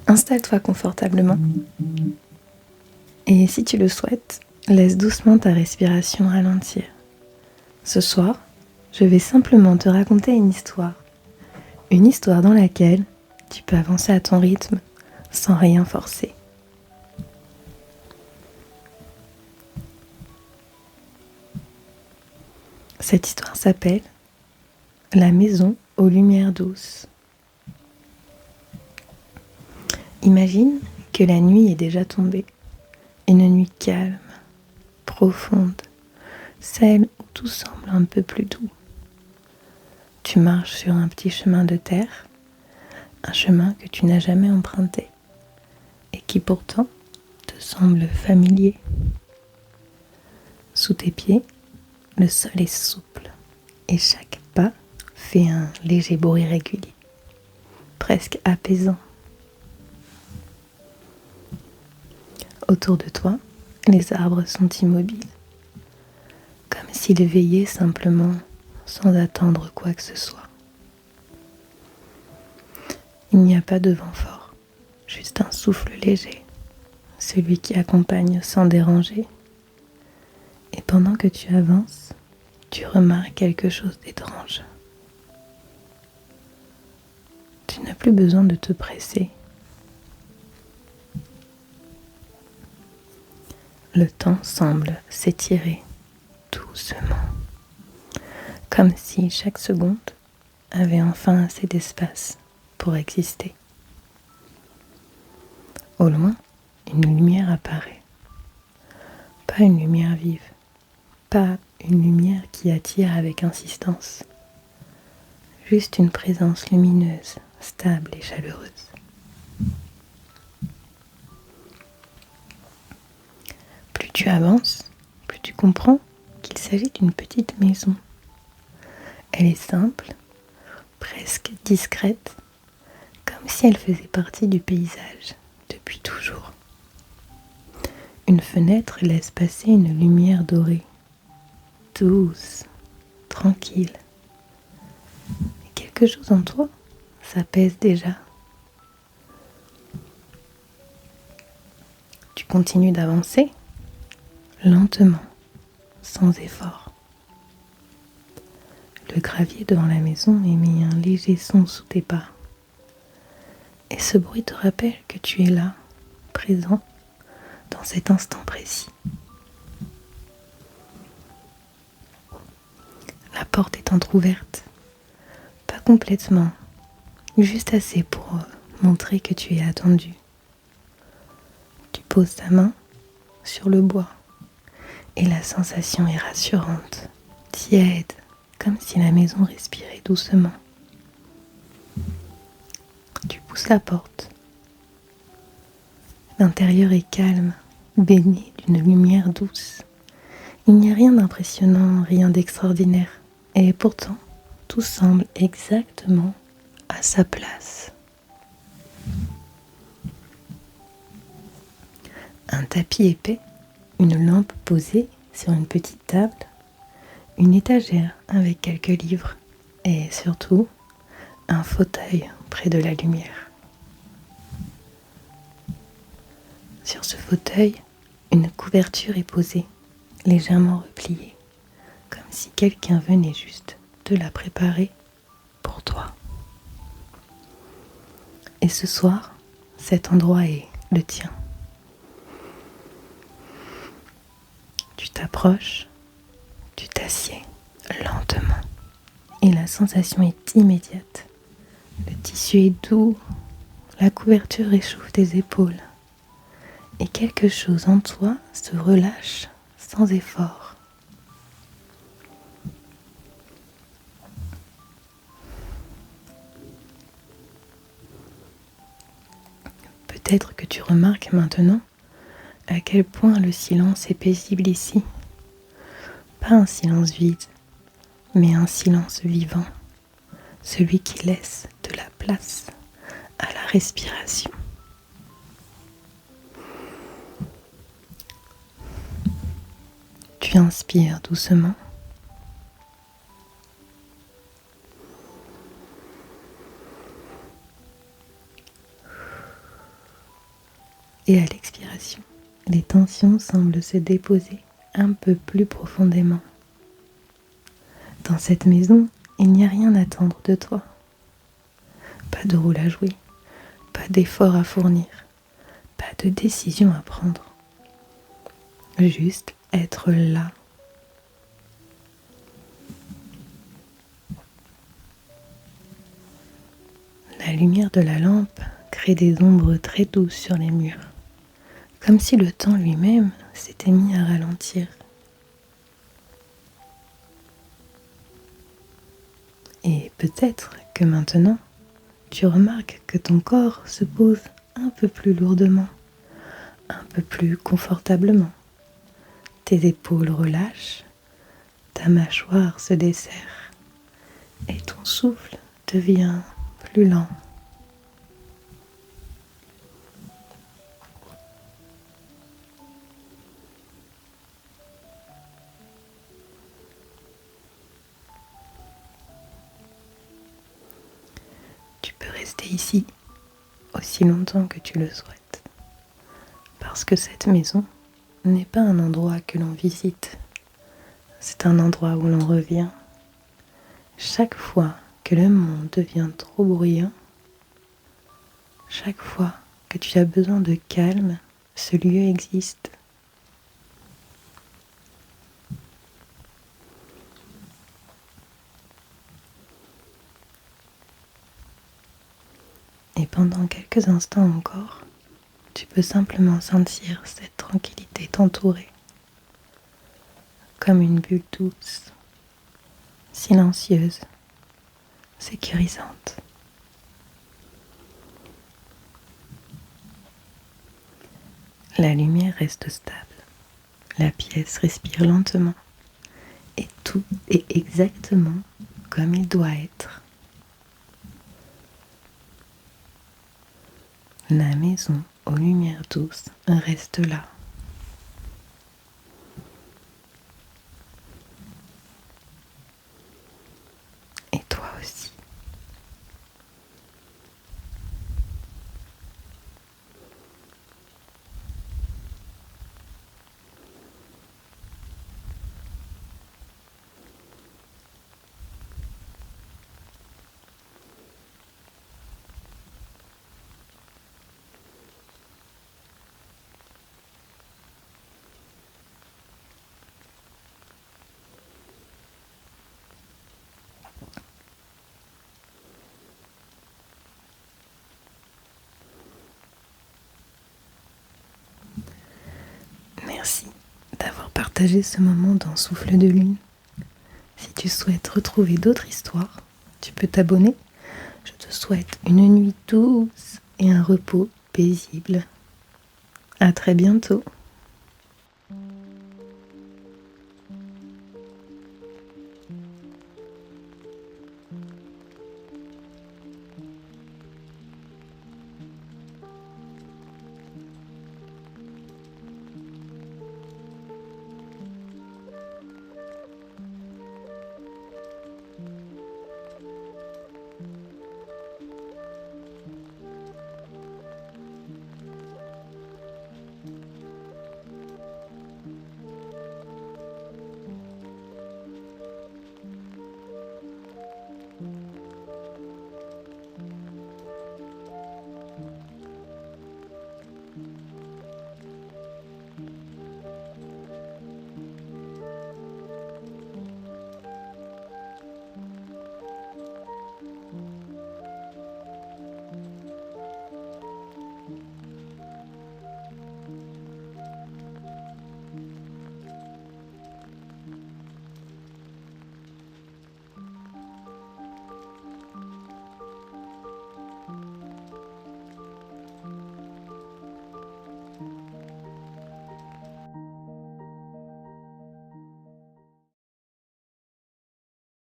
Installe-toi confortablement et si tu le souhaites, laisse doucement ta respiration ralentir. Ce soir, je vais simplement te raconter une histoire dans laquelle tu peux avancer à ton rythme sans rien forcer. Cette histoire s'appelle « La maison aux lumières douces ». Imagine que la nuit est déjà tombée, une nuit calme, profonde, celle où tout semble un peu plus doux. Tu marches sur un petit chemin de terre, un chemin que tu n'as jamais emprunté et qui pourtant te semble familier. Sous tes pieds, le sol est souple et chaque pas fait un léger bruit régulier, presque apaisant. Autour de toi, les arbres sont immobiles, comme s'ils veillaient simplement sans attendre quoi que ce soit. Il n'y a pas de vent fort, juste un souffle léger, celui qui accompagne sans déranger. Et pendant que tu avances, tu remarques quelque chose d'étrange. Tu n'as plus besoin de te presser. Le temps semble s'étirer doucement, comme si chaque seconde avait enfin assez d'espace pour exister. Au loin, une lumière apparaît. Pas une lumière vive, pas une lumière qui attire avec insistance. Juste une présence lumineuse, stable et chaleureuse. Plus tu avances, plus tu comprends qu'il s'agit d'une petite maison. Elle est simple, presque discrète, comme si elle faisait partie du paysage depuis toujours. Une fenêtre laisse passer une lumière dorée, douce, tranquille. Et quelque chose en toi s'apaise déjà. Tu continues d'avancer, lentement, sans effort. Le gravier devant la maison émet un léger son sous tes pas. Et ce bruit te rappelle que tu es là, présent, dans cet instant précis. La porte est entrouverte, pas complètement, juste assez pour montrer que tu es attendu. Tu poses ta main sur le bois et la sensation est rassurante, tiède, comme si la maison respirait doucement. Tu pousses la porte. L'intérieur est calme, baigné d'une lumière douce. Il n'y a rien d'impressionnant, rien d'extraordinaire. Et pourtant, tout semble exactement à sa place. Un tapis épais, une lampe posée sur une petite table, une étagère avec quelques livres et surtout un fauteuil près de la lumière. Sur ce fauteuil, une couverture est posée, légèrement repliée, comme si quelqu'un venait juste de la préparer pour toi. Et ce soir, cet endroit est le tien. Tu t'approches, tu t'assieds lentement et la sensation est immédiate. Le tissu est doux, la couverture réchauffe tes épaules et quelque chose en toi se relâche sans effort. Peut-être que tu remarques maintenant à quel point le silence est paisible ici. Pas un silence vide, mais un silence vivant, celui qui laisse de la place à la respiration. Tu inspires doucement. Et à l'expiration, les tensions semblent se déposer un peu plus profondément. Dans cette maison, il n'y a rien à attendre de toi. Pas de rôle à jouer, pas d'effort à fournir, pas de décision à prendre. Juste être là. La lumière de la lampe crée des ombres très douces sur les murs, comme si le temps lui-même s'était mis à ralentir. Et peut-être que maintenant, tu remarques que ton corps se pose un peu plus lourdement, un peu plus confortablement. Tes épaules relâchent, ta mâchoire se desserre et ton souffle devient plus lent. Tu peux rester ici aussi longtemps que tu le souhaites, parce que cette maison n'est pas un endroit que l'on visite, c'est un endroit où l'on revient. Chaque fois que le monde devient trop bruyant, chaque fois que tu as besoin de calme, ce lieu existe. Et pendant quelques instants encore, tu peux simplement sentir cette tranquillité t'entourer, comme une bulle douce, silencieuse, sécurisante. La lumière reste stable, la pièce respire lentement et tout est exactement comme il doit être. La maison aux lumières douces reste là. Et toi aussi. Merci d'avoir partagé ce moment dans Souffle de Lune. Si tu souhaites retrouver d'autres histoires, tu peux t'abonner. Je te souhaite une nuit douce et un repos paisible. À très bientôt.